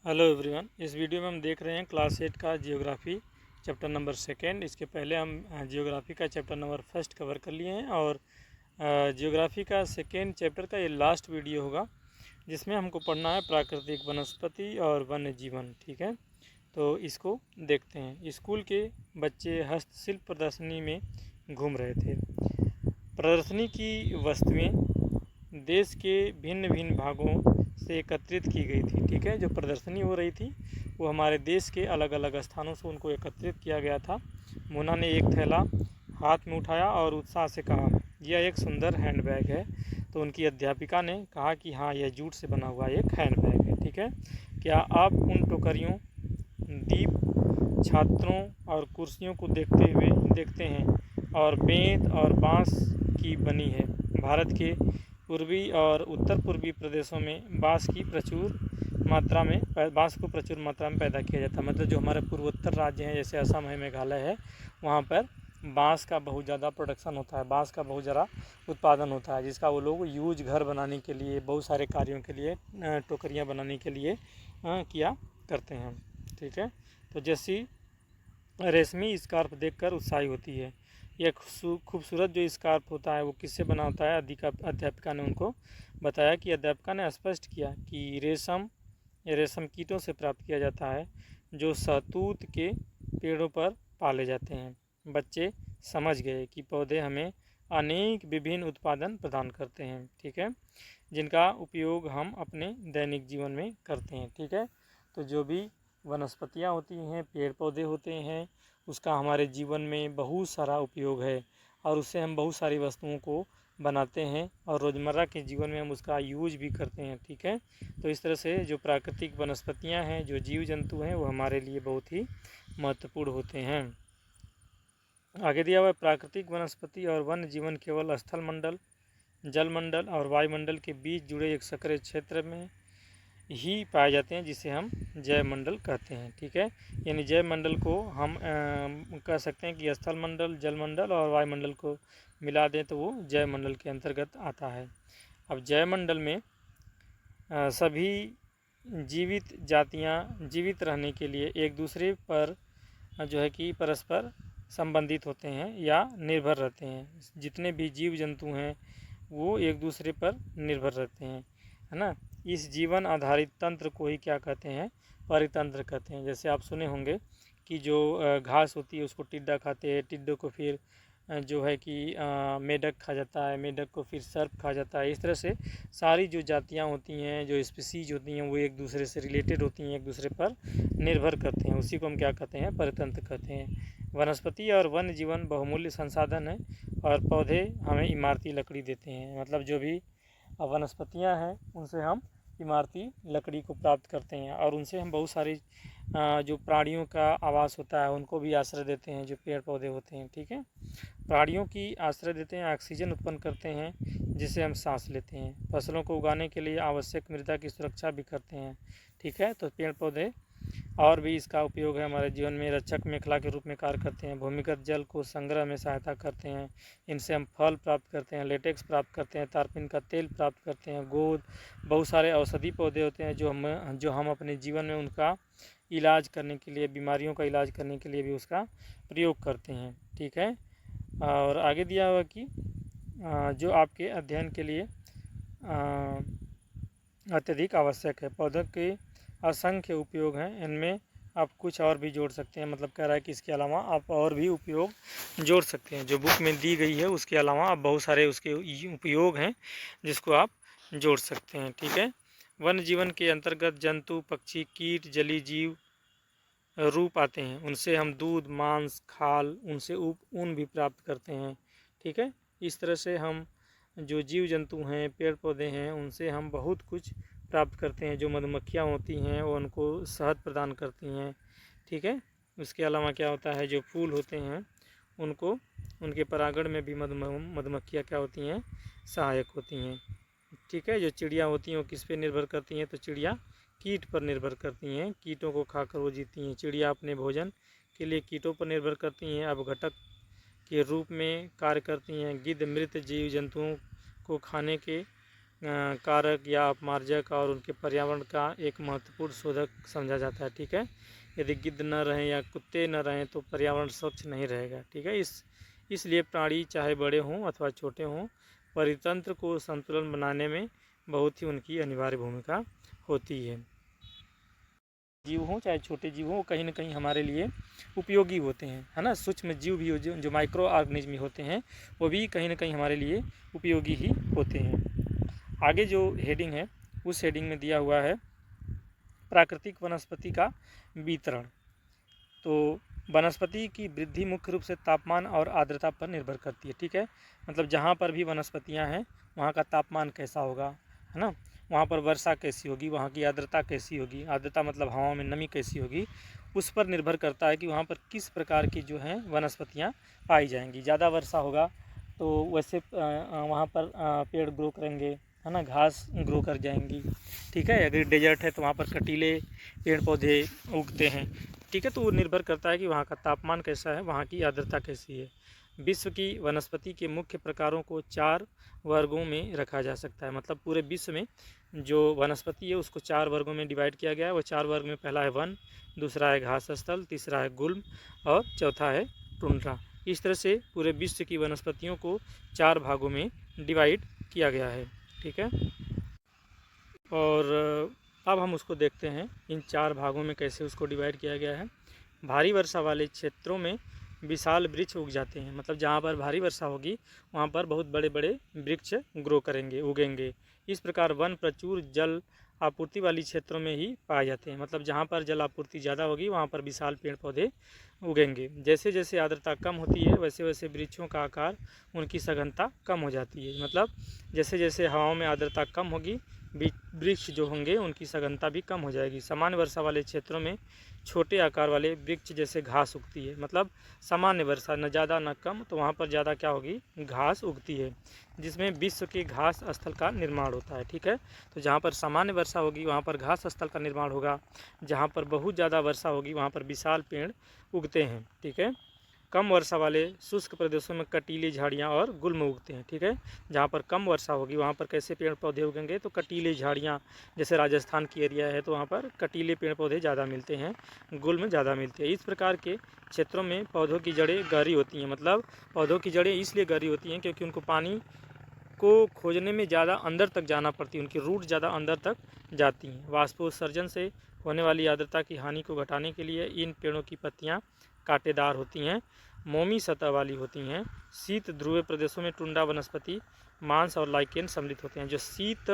Hello everyone. इस video में हम देख रहे हैं क्लास 8 का जियोग्राफी चैप्टर नंबर सेकेंड। इसके पहले हम जियोग्राफी का चैप्टर नंबर फर्स्ट कवर कर लिए हैं और जियोग्राफी का सेकेंड चैप्टर का ये लास्ट वीडियो होगा जिसमें हमको पढ़ना है प्राकृतिक वनस्पति और वन्य जीवन। ठीक है, तो इसको देखते हैं। स्कूल के बच्चे हस्तशिल्प प्रदर्शनी में घूम रहे थे। प्रदर्शनी की वस्तुएं देश के भिन्न भिन्न भागों से एकत्रित की गई थी। ठीक है, जो प्रदर्शनी हो रही थी वो हमारे देश के अलग अलग स्थानों से उनको एकत्रित किया गया था। मोना ने एक थैला हाथ में उठाया और उत्साह से कहा, यह एक सुंदर हैंडबैग है। तो उनकी अध्यापिका ने कहा कि हाँ, यह जूट से बना हुआ एक हैंडबैग है। ठीक है, क्या आप उन टोकरियों, दीप, छात्रों और कुर्सियों को देखते हैं और बेंत और बांस की बनी है। भारत के पूर्वी और उत्तर पूर्वी प्रदेशों में बांस को प्रचुर मात्रा में पैदा किया जाता है। मतलब जो हमारे पूर्वोत्तर राज्य हैं जैसे असम है, मेघालय है, वहाँ पर बांस का बहुत ज़्यादा प्रोडक्शन होता है, बांस का बहुत ज़्यादा उत्पादन होता है, जिसका वो लोग यूज घर बनाने के लिए, बहुत सारे कार्यों के लिए, टोकरियाँ बनाने के लिए किया करते हैं। ठीक है, तो जैसी रेशमी स्कार्फ देखकर उत्साही होती है। यह खूबसूरत जो स्कार्फ होता है वो किससे बना होता है? अध्यापिका ने उनको बताया कि अध्यापिका ने स्पष्ट किया कि रेशम कीटों से प्राप्त किया जाता है जो शहतूत के पेड़ों पर पाले जाते हैं। बच्चे समझ गए कि पौधे हमें अनेक विभिन्न उत्पादन प्रदान करते हैं। ठीक है, जिनका उपयोग हम अपने दैनिक जीवन में करते हैं। ठीक है, तो जो भी वनस्पतियाँ होती हैं, पेड़ पौधे होते हैं, उसका हमारे जीवन में बहुत सारा उपयोग है और उससे हम बहुत सारी वस्तुओं को बनाते हैं और रोज़मर्रा के जीवन में हम उसका यूज भी करते हैं। ठीक है, तो इस तरह से जो प्राकृतिक वनस्पतियाँ हैं, जो जीव जंतु हैं, वो हमारे लिए बहुत ही महत्वपूर्ण होते हैं। आगे दिया हुआ है, प्राकृतिक वनस्पति और वन्य जीवन केवल स्थल मंडल, जल मंडल और वायुमंडल के बीच जुड़े एक सक्रिय क्षेत्र में ही पाए जाते हैं, जिसे हम जैव मंडल कहते हैं। ठीक है, यानी जैव मंडल को हम कह सकते हैं कि स्थल मंडल, जल मंडल और वायुमंडल को मिला दें तो वो जैव मंडल के अंतर्गत आता है। अब जैव मंडल में सभी जीवित जातियां जीवित रहने के लिए एक दूसरे पर जो है कि परस्पर संबंधित होते हैं या निर्भर रहते हैं। जितने भी जीव जंतु हैं वो एक दूसरे पर निर्भर रहते हैं, है ना। इस जीवन आधारित तंत्र को ही क्या कहते हैं? परितंत्र कहते हैं। जैसे आप सुने होंगे कि जो घास होती है उसको टिड्डा खाते हैं, टिड्डों को फिर जो है कि मेढक खा जाता है, मेढक को फिर सर्प खा जाता है। इस तरह से सारी जो जातियाँ होती हैं, जो स्पीसीज होती हैं, वो एक दूसरे से रिलेटेड होती हैं, एक दूसरे पर निर्भर करते हैं। उसी को हम क्या कहते हैं? परितंत्र कहते हैं। वनस्पति और वन्य जीवन बहुमूल्य संसाधन है और पौधे हमें इमारती लकड़ी देते हैं। मतलब जो भी वनस्पतियाँ हैं उनसे हम इमारती लकड़ी को प्राप्त करते हैं और उनसे हम बहुत सारी जो प्राणियों का आवास होता है उनको भी आश्रय देते हैं, जो पेड़ पौधे होते हैं। ठीक है, प्राणियों की आश्रय देते हैं, ऑक्सीजन उत्पन्न करते हैं जिसे हम सांस लेते हैं, फसलों को उगाने के लिए आवश्यक मृदा की सुरक्षा भी करते हैं। ठीक है, तो पेड़ पौधे और भी इसका उपयोग है हमारे जीवन में, रक्षक मेखला के रूप में कार्य करते हैं, भूमिगत जल को संग्रह में सहायता करते हैं, इनसे हम फल प्राप्त करते हैं, लेटेक्स प्राप्त करते हैं, तारपीन का तेल प्राप्त करते हैं, गोंद, बहुत सारे औषधि पौधे होते हैं जो हम अपने जीवन में उनका इलाज करने के लिए, बीमारियों का इलाज करने के लिए भी उसका प्रयोग करते हैं। ठीक है, और आगे दिया हुआ कि जो आपके अध्ययन के लिए अत्यधिक आवश्यक है। पौधों के असंख्य उपयोग हैं, इनमें आप कुछ और भी जोड़ सकते हैं। मतलब कह रहा है कि इसके अलावा आप और भी उपयोग जोड़ सकते हैं। जो बुक में दी गई है उसके अलावा आप बहुत सारे उसके उपयोग हैं जिसको आप जोड़ सकते हैं। ठीक है, वन्य जीवन के अंतर्गत जंतु, पक्षी, कीट, जलीय जीव रूप आते हैं। उनसे हम दूध, मांस, खाल, उनसे ऊन भी प्राप्त करते हैं। ठीक है, इस तरह से हम जो जीव जंतु हैं, पेड़ पौधे हैं, उनसे हम बहुत कुछ प्राप्त करते हैं। जो मधुमक्खियाँ होती हैं वो उनको शहद प्रदान करती हैं। ठीक है, उसके अलावा क्या होता है, जो फूल होते हैं उनको, उनके परागण में भी मधुमक्खियाँ क्या होती हैं? सहायक होती हैं। ठीक है, जो चिड़िया होती हैं वो किस पे निर्भर करती हैं? तो चिड़िया कीट पर निर्भर करती हैं, कीटों को खाकर वो जीती हैं। चिड़िया अपने भोजन के लिए कीटों पर निर्भर करती हैं, अपघटक के रूप में कार्य करती हैं। गिद्ध मृत जीव जंतुओं को खाने के कारक या अपमार्जक और उनके पर्यावरण का एक महत्वपूर्ण शोधक समझा जाता है। ठीक है, यदि गिद्ध न रहें या कुत्ते न रहें तो पर्यावरण स्वच्छ नहीं रहेगा। ठीक है, इसलिए प्राणी चाहे बड़े हों अथवा छोटे हों, परितंत्र को संतुलन बनाने में बहुत ही उनकी अनिवार्य भूमिका होती है। जीव हों चाहे छोटे जीव हों, कहीं ना कहीं हमारे लिए उपयोगी होते हैं, है ना। सूक्ष्म जीव भी जो माइक्रो ऑर्गेनिज्म होते हैं वो भी कहीं ना कहीं हमारे लिए उपयोगी ही होते हैं। आगे जो हेडिंग है उस हेडिंग में दिया हुआ है प्राकृतिक वनस्पति का वितरण। तो वनस्पति की वृद्धि मुख्य रूप से तापमान और आर्द्रता पर निर्भर करती है। ठीक है, मतलब जहाँ पर भी वनस्पतियाँ हैं वहाँ का तापमान कैसा होगा, है ना, वहाँ पर वर्षा कैसी होगी, वहाँ की आर्द्रता कैसी होगी, आर्द्रता मतलब हवा में नमी कैसी होगी, उस पर निर्भर करता है कि वहाँ पर किस प्रकार की जो है वनस्पतियाँ पाई जाएंगी। ज़्यादा वर्षा होगा तो वैसे वहाँ पर पेड़ ग्रो करेंगे, है ना, घास ग्रो कर जाएंगी। ठीक है, अगर डेजर्ट है तो वहाँ पर कटीले पेड़ पौधे उगते हैं। ठीक है, तो वो निर्भर करता है कि वहाँ का तापमान कैसा है, वहाँ की आर्द्रता कैसी है। विश्व की वनस्पति के मुख्य प्रकारों को 4 वर्गों में रखा जा सकता है। मतलब पूरे विश्व में जो वनस्पति है उसको 4 वर्गों में डिवाइड किया गया है। वो 4 वर्ग में पहला है वन, दूसरा है घास स्थल, तीसरा है गुल्म और चौथा है टुंड्रा। इस तरह से पूरे विश्व की वनस्पतियों को 4 भागों में डिवाइड किया गया है। ठीक है, और अब हम उसको देखते हैं इन 4 भागों में कैसे उसको डिवाइड किया गया है। भारी वर्षा वाले क्षेत्रों में विशाल वृक्ष उग जाते हैं। मतलब जहाँ पर भारी वर्षा होगी वहाँ पर बहुत बड़े बड़े वृक्ष ग्रो करेंगे, उगेंगे। इस प्रकार वन प्रचुर जल आपूर्ति वाली क्षेत्रों में ही पाए जाते हैं। मतलब जहाँ पर जल आपूर्ति ज़्यादा होगी वहाँ पर विशाल पेड़ पौधे उगेंगे। जैसे जैसे आर्द्रता कम होती है वैसे वैसे वृक्षों का आकार, उनकी सघनता कम हो जाती है। मतलब जैसे जैसे हवाओं में आर्द्रता कम होगी वृक्ष जो होंगे उनकी सघनता भी कम हो जाएगी। सामान्य वर्षा वाले क्षेत्रों में छोटे आकार वाले वृक्ष जैसे घास उगती है। मतलब सामान्य वर्षा, न ज़्यादा न कम, तो वहाँ पर ज़्यादा क्या होगी, घास उगती है, जिसमें विश्व के घास स्थल का निर्माण होता है। ठीक है, तो जहाँ पर सामान्य वर्षा होगी वहाँ पर घास स्थल का निर्माण होगा, जहाँ पर बहुत ज़्यादा वर्षा होगी वहाँ पर विशाल पेड़ उगते हैं। ठीक है, कम वर्षा वाले शुष्क प्रदेशों में कटीली झाड़ियाँ और गुल्म उगते हैं। ठीक है, जहाँ पर कम वर्षा होगी वहाँ पर कैसे पेड़ पौधे उगेंगे, तो कटीले झाड़ियाँ, जैसे राजस्थान की एरिया है तो वहाँ पर कटीले पेड़ पौधे ज़्यादा मिलते हैं, गुल्म ज़्यादा मिलते हैं। इस प्रकार के क्षेत्रों में पौधों की जड़ें गहरी होती हैं। मतलब पौधों की जड़ें इसलिए गहरी होती हैं क्योंकि उनको पानी को खोजने में ज़्यादा अंदर तक जाना पड़ती है, उनकी रूट ज़्यादा अंदर तक जाती हैं। वाष्पोत्सर्जन से होने वाली आर्द्रता की हानि को घटाने के लिए इन पेड़ों की पत्तियाँ कांटेदार होती हैं, मोमी सतह वाली होती हैं। शीत ध्रुवीय प्रदेशों में टुंड्रा वनस्पति, मांस और लाइकेन सम्मिलित होते हैं। जो शीत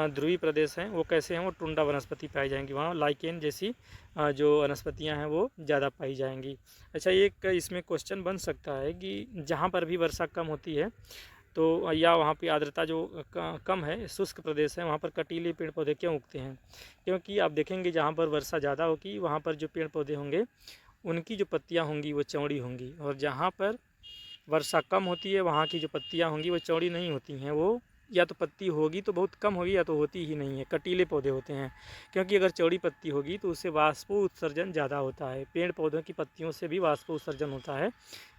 ध्रुवीय प्रदेश हैं वो कैसे हैं, वो टुंड्रा वनस्पति पाई जाएंगी, वहाँ लाइकेन जैसी जो वनस्पतियाँ हैं वो ज़्यादा पाई जाएंगी। अच्छा, एक इसमें क्वेश्चन बन सकता है कि जहाँ पर भी वर्षा कम होती है तो या वहाँ पे आर्द्रता जो कम है, शुष्क प्रदेश है, वहाँ पर कटीले पेड़ पौधे क्यों उगते हैं? क्योंकि आप देखेंगे जहाँ पर वर्षा ज़्यादा होगी वहाँ पर जो पेड़ पौधे होंगे उनकी जो पत्तियाँ होंगी वो चौड़ी होंगी, और जहाँ पर वर्षा कम होती है वहाँ की जो पत्तियाँ होंगी वो चौड़ी नहीं होती हैं, वो या तो पत्ती होगी तो बहुत कम होगी या तो होती ही नहीं है, कटीले पौधे होते हैं। क्योंकि अगर चौड़ी पत्ती होगी तो उससे वाष्पो उत्सर्जन ज़्यादा होता है, पेड़ पौधों की पत्तियों से भी वाष्पो उत्सर्जन होता है,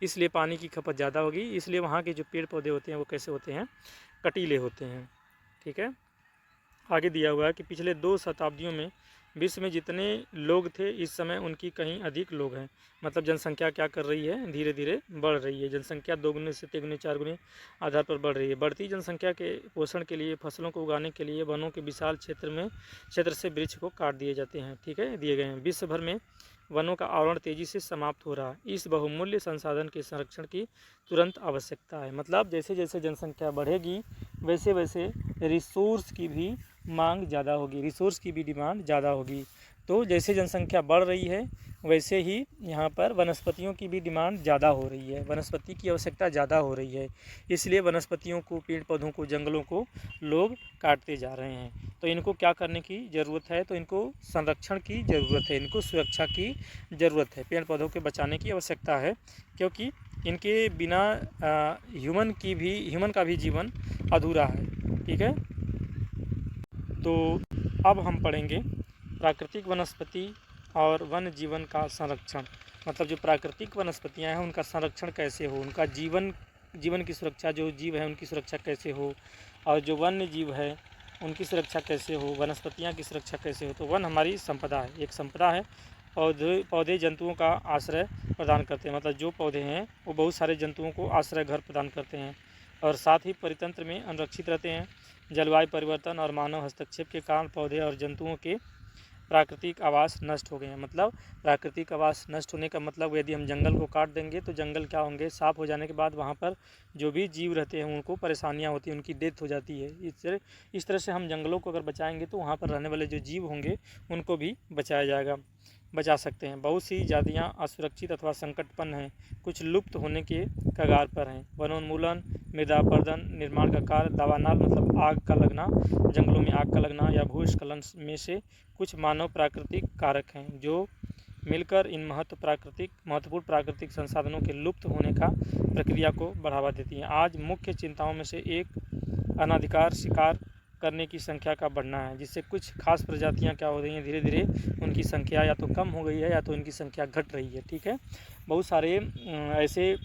इसलिए पानी की खपत ज़्यादा होगी। इसलिए वहाँ के जो पेड़ पौधे होते हैं वो कैसे होते हैं, कटीले होते हैं। ठीक है, आगे दिया हुआ है कि पिछले 2 शताब्दियों में विश्व में जितने लोग थे इस समय उनकी कहीं अधिक लोग हैं। मतलब जनसंख्या क्या कर रही है, धीरे धीरे बढ़ रही है। जनसंख्या 2 गुने से 3 गुने 4 गुने आधार पर बढ़ रही है। बढ़ती जनसंख्या के पोषण के लिए, फसलों को उगाने के लिए वनों के विशाल क्षेत्र से वृक्ष को काट दिए जाते हैं। ठीक है, दिए गए हैं। विश्व भर में वनों का आवरण तेजी से समाप्त हो रहा है। इस बहुमूल्य संसाधन के संरक्षण की तुरंत आवश्यकता है। मतलब जैसे जैसे जनसंख्या बढ़ेगी वैसे वैसे रिसोर्स की भी मांग ज़्यादा होगी, रिसोर्स की भी डिमांड ज़्यादा होगी। तो जैसे जनसंख्या बढ़ रही है वैसे ही यहाँ पर वनस्पतियों की भी डिमांड ज़्यादा हो रही है, वनस्पति की आवश्यकता ज़्यादा हो रही है। इसलिए वनस्पतियों को, पेड़ पौधों को, जंगलों को लोग काटते जा रहे हैं। तो इनको क्या करने की ज़रूरत है, तो इनको संरक्षण की ज़रूरत है, इनको सुरक्षा की ज़रूरत है, पेड़ पौधों के बचाने की आवश्यकता है। क्योंकि इनके बिना ह्यूमन का भी जीवन अधूरा है। ठीक है, तो अब हम पढ़ेंगे प्राकृतिक वनस्पति और वन जीवन का संरक्षण। मतलब जो प्राकृतिक वनस्पतियां हैं उनका संरक्षण कैसे हो, उनका जीवन की सुरक्षा, जो जीव है उनकी सुरक्षा कैसे हो, और जो वन्य जीव है उनकी सुरक्षा कैसे हो, वनस्पतियाँ की सुरक्षा कैसे हो। तो वन हमारी संपदा है, एक संपदा है। पौधे जंतुओं का आश्रय प्रदान करते हैं, मतलब जो पौधे हैं वो बहुत सारे जंतुओं को आश्रय घर प्रदान करते हैं और साथ ही परितंत्र में अनुरक्षित रहते हैं। जलवायु परिवर्तन और मानव हस्तक्षेप के कारण पौधे और जंतुओं के प्राकृतिक आवास नष्ट हो गए हैं। मतलब प्राकृतिक आवास नष्ट होने का मतलब, यदि हम जंगल को काट देंगे तो जंगल क्या होंगे, साफ़ हो जाने के बाद वहाँ पर जो भी जीव रहते हैं उनको परेशानियाँ होती हैं, उनकी डेथ हो जाती है। इस तरह से हम जंगलों को अगर बचाएंगे तो वहाँ पर रहने वाले जो जीव होंगे उनको भी बचा सकते हैं। बहुत सी जातियाँ असुरक्षित अथवा संकटपन्न हैं, कुछ लुप्त होने के कगार पर हैं। वनोन्मूलन, मृदा अपरदन, निर्माण का कार्य, दावानल मतलब आग का लगना, जंगलों में आग का लगना या भूस्खलन में से कुछ मानव प्राकृतिक कारक हैं जो मिलकर इन महत्वपूर्ण प्राकृतिक संसाधनों के लुप्त होने का प्रक्रिया को बढ़ावा देती हैं। आज मुख्य चिंताओं में से एक अनाधिकार शिकार करने की संख्या का बढ़ना है, जिससे कुछ खास प्रजातियां क्या हो रही हैं, धीरे धीरे उनकी संख्या या तो कम हो गई है या तो उनकी संख्या घट रही है। ठीक है, बहुत सारे ऐसे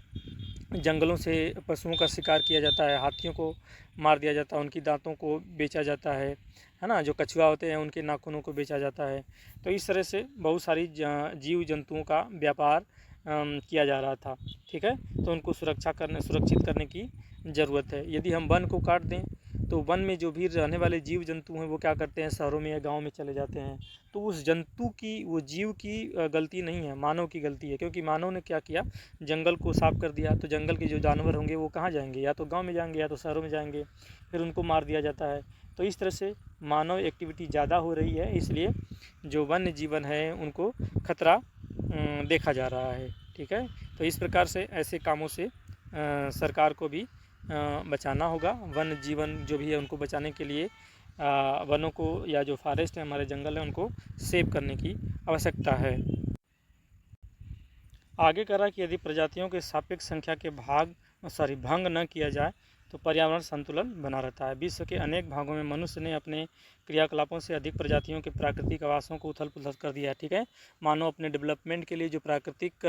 जंगलों से पशुओं का शिकार किया जाता है, हाथियों को मार दिया जाता है, उनकी दांतों को बेचा जाता है ना, जो कछुआ होते हैं उनके नाखूनों को बेचा जाता है। तो इस तरह से बहुत सारी जीव जंतुओं का व्यापार किया जा रहा था। ठीक है, तो उनको सुरक्षित करने की ज़रूरत है। यदि हम वन को काट दें तो वन में जो भी रहने वाले जीव जंतु हैं वो क्या करते हैं, शहरों में या गाँव में चले जाते हैं। तो उस जंतु की, वो जीव की गलती नहीं है, मानव की गलती है, क्योंकि मानव ने क्या किया, जंगल को साफ कर दिया। तो जंगल के जो जानवर होंगे वो कहाँ जाएंगे, या तो गाँव में जाएंगे या तो शहरों में जाएंगे, फिर उनको मार दिया जाता है। तो इस तरह से मानव एक्टिविटी ज़्यादा हो रही है, इसलिए जो वन्य जीवन है उनको खतरा देखा जा रहा है। ठीक है, तो इस प्रकार से ऐसे कामों से सरकार को भी बचाना होगा। वन्य जीवन जो भी है उनको बचाने के लिए वनों को, या जो फॉरेस्ट है हमारे जंगल है, उनको सेव करने की आवश्यकता है। आगे करा कि यदि प्रजातियों के सापेक्ष संख्या के भंग न किया जाए तो पर्यावरण संतुलन बना रहता है। विश्व के अनेक भागों में मनुष्य ने अपने क्रियाकलापों से अधिक प्रजातियों के प्राकृतिक आवासों को उथल पुथल कर दिया है। ठीक है, मानव अपने डेवलपमेंट के लिए जो प्राकृतिक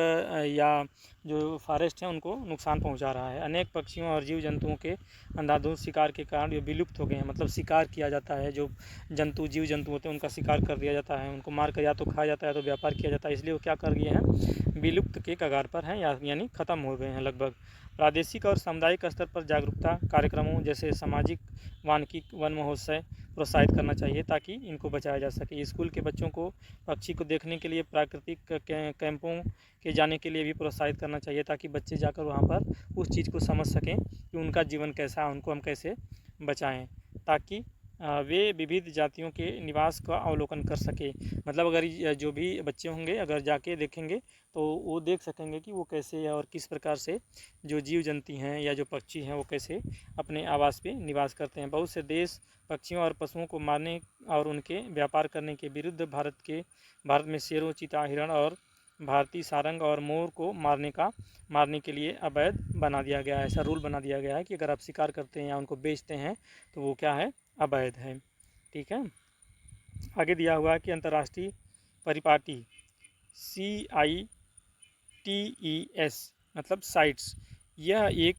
या जो फॉरेस्ट हैं उनको नुकसान पहुंचा रहा है। अनेक पक्षियों और जीव जंतुओं के अंधाधुंध शिकार के कारण ये विलुप्त हो गए हैं। मतलब शिकार किया जाता है, जो जीव जंतु होते हैं उनका शिकार कर दिया जाता है, उनको मार कर या तो खाया जाता है तो व्यापार किया जाता है, इसलिए वो क्या कर गए हैं, विलुप्त के कगार पर हैं, यानी ख़त्म हो गए हैं लगभग। प्रादेशिक और सामुदायिक स्तर पर जागरूकता कार्यक्रमों जैसे सामाजिक वानिकी वन महोत्सव प्रोत्साहित करना चाहिए ताकि इनको बचाया जा सके। स्कूल के बच्चों को पक्षी को देखने के लिए प्राकृतिक कैंपों के जाने के लिए भी प्रोत्साहित करना चाहिए, ताकि बच्चे जाकर वहाँ पर उस चीज़ को समझ सकें कि उनका जीवन कैसा है, उनको हम कैसे बचाएं, ताकि वे विविध जातियों के निवास का अवलोकन कर सके। मतलब अगर जो भी बच्चे होंगे अगर जाके देखेंगे तो वो देख सकेंगे कि वो कैसे है और किस प्रकार से जो जीव जंतु हैं या जो पक्षी हैं वो कैसे अपने आवास पे निवास करते हैं। बहुत से देश पक्षियों और पशुओं को मारने और उनके व्यापार करने के विरुद्ध भारत में शेरों, चीता, हिरण और भारतीय सारंग और मोर को मारने के लिए अवैध बना दिया गया है। ऐसा रूल बना दिया गया है कि अगर आप शिकार करते हैं या उनको बेचते हैं तो वो क्या है, अवैध है। ठीक है, आगे दिया हुआ है कि अंतर्राष्ट्रीय परिपाटी CITES मतलब साइट्स, यह एक